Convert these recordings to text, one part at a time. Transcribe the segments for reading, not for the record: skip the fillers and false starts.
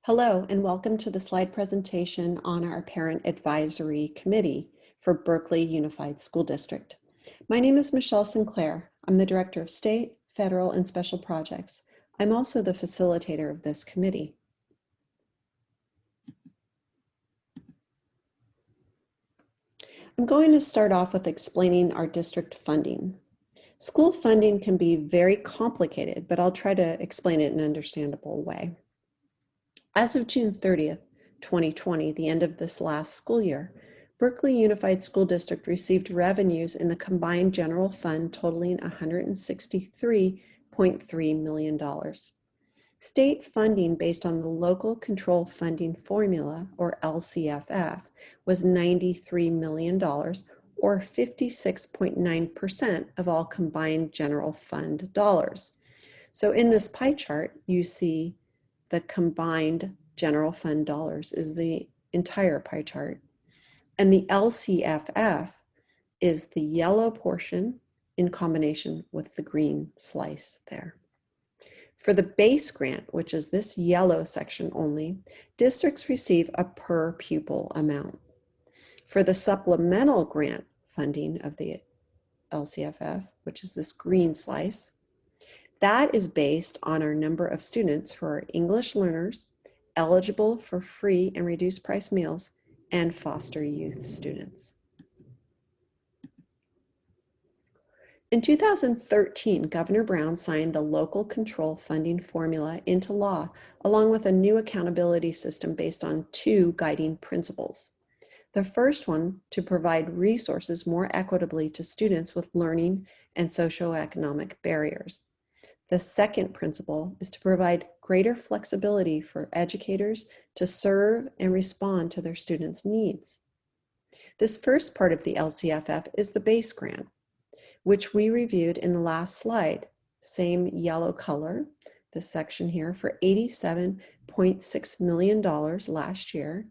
Hello, and welcome to the slide presentation on our Parent Advisory Committee for Berkeley Unified School District. My name is Michelle Sinclair. I'm the Director of State, Federal, and Special Projects. I'm also the facilitator of this committee. I'm going to start off with explaining our district funding. School funding can be very complicated, but I'll try to explain it in an understandable way. As of June 30th, 2020, the end of this last school year, Berkeley Unified School District received revenues in the combined general fund totaling $163.3 million. State funding based on the Local Control Funding Formula, or LCFF, was $93 million, or 56.9% of all combined general fund dollars. So in this pie chart, you see the combined general fund dollars is the entire pie chart. And the LCFF is the yellow portion in combination with the green slice there. For the base grant, which is this yellow section only, districts receive a per pupil amount. For the supplemental grant funding of the LCFF, which is this green slice, that is based on our number of students who are English learners, eligible for free and reduced price meals, and foster youth students. In 2013, Governor Brown signed the Local Control Funding Formula into law, along with a new accountability system based on two guiding principles. The first one, to provide resources more equitably to students with learning and socioeconomic barriers. The second principle is to provide greater flexibility for educators to serve and respond to their students' needs. This first part of the LCFF is the base grant, which we reviewed in the last slide. Same yellow color, this section here, for $87.6 million last year.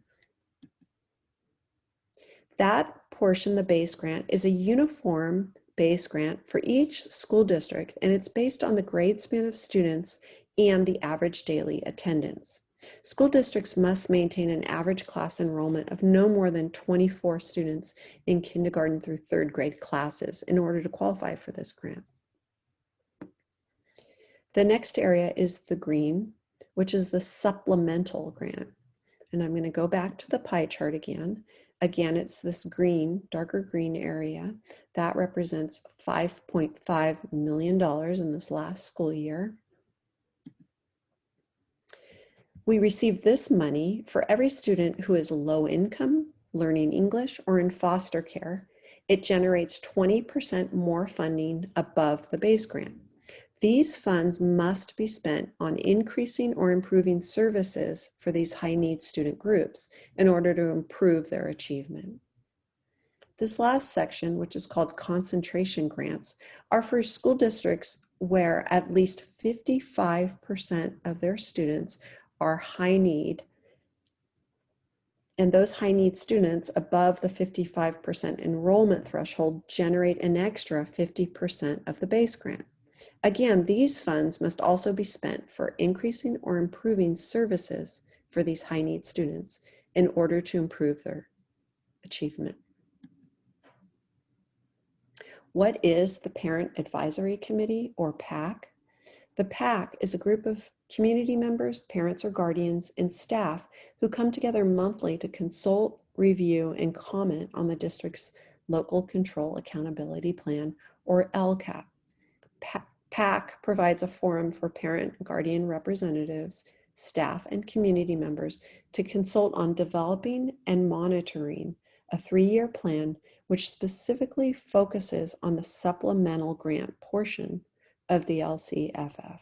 That portion, the base grant, is a uniform base grant for each school district, and it's based on the grade span of students and the average daily attendance. School districts must maintain an average class enrollment of no more than 24 students in kindergarten through third grade classes in order to qualify for this grant. The next area is the green, which is the supplemental grant. And I'm going to go back to the pie chart again. Again, it's this green, darker green area. That represents $5.5 million in this last school year. We receive this money for every student who is low income, learning English, or in foster care. It generates 20% more funding above the base grant. These funds must be spent on increasing or improving services for these high-need student groups in order to improve their achievement. This last section, which is called concentration grants, are for school districts where at least 55% of their students are high need, and those high need students above the 55% enrollment threshold generate an extra 50% of the base grant. Again, these funds must also be spent for increasing or improving services for these high need students in order to improve their achievement. What is the Parent Advisory Committee, or PAC? The PAC is a group of community members, parents or guardians, and staff who come together monthly to consult, review, and comment on the district's Local Control Accountability Plan, or LCAP. PAC provides a forum for parent and guardian representatives, staff, and community members to consult on developing and monitoring a 3-year plan which specifically focuses on the supplemental grant portion of the LCFF.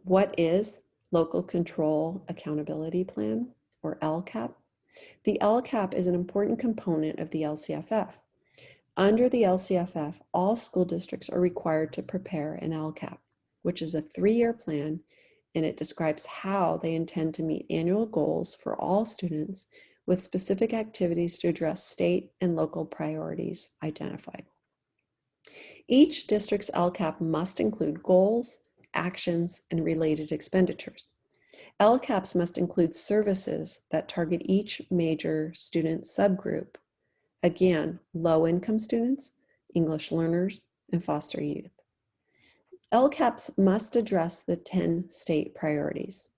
What is Local Control Accountability Plan, or LCAP? The LCAP is an important component of the LCFF. Under the LCFF, all school districts are required to prepare an LCAP, which is a 3-year plan, and it describes how they intend to meet annual goals for all students with specific activities to address state and local priorities identified. Each district's LCAP must include goals, actions, and related expenditures. LCAPs must include services that target each major student subgroup. Again, low-income students, English learners, and foster youth. LCAPs must address the 10 state priorities: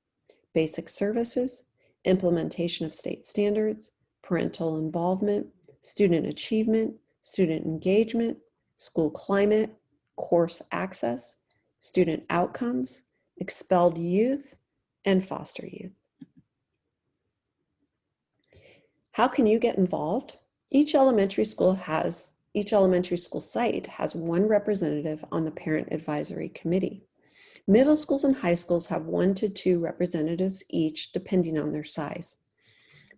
basic services, implementation of state standards, parental involvement, student achievement, student engagement, school climate, course access, student outcomes, expelled youth, and foster youth. How can you get involved? Each elementary school site has one representative on the Parent Advisory Committee. Middle schools and high schools have 1 to 2 representatives each, depending on their size.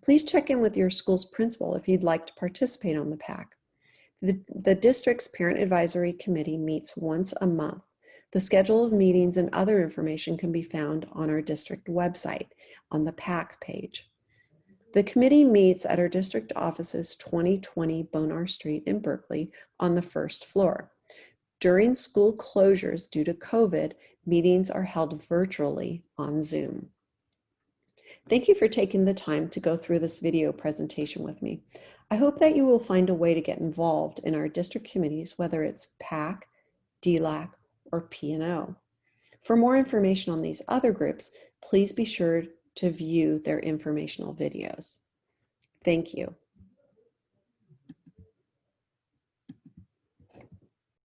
Please check in with your school's principal if you'd like to participate on the PAC. The district's Parent Advisory Committee meets once a month. The schedule of meetings and other information can be found on our district website on the PAC page. The committee meets at our district offices, 2020 Bonar Street in Berkeley, on the first floor. During school closures due to COVID, meetings are held virtually on Zoom. Thank you for taking the time to go through this video presentation with me. I hope that you will find a way to get involved in our district committees, whether it's PAC, DLAC, or P&O. For more information on these other groups, please be sure to view their informational videos. Thank you.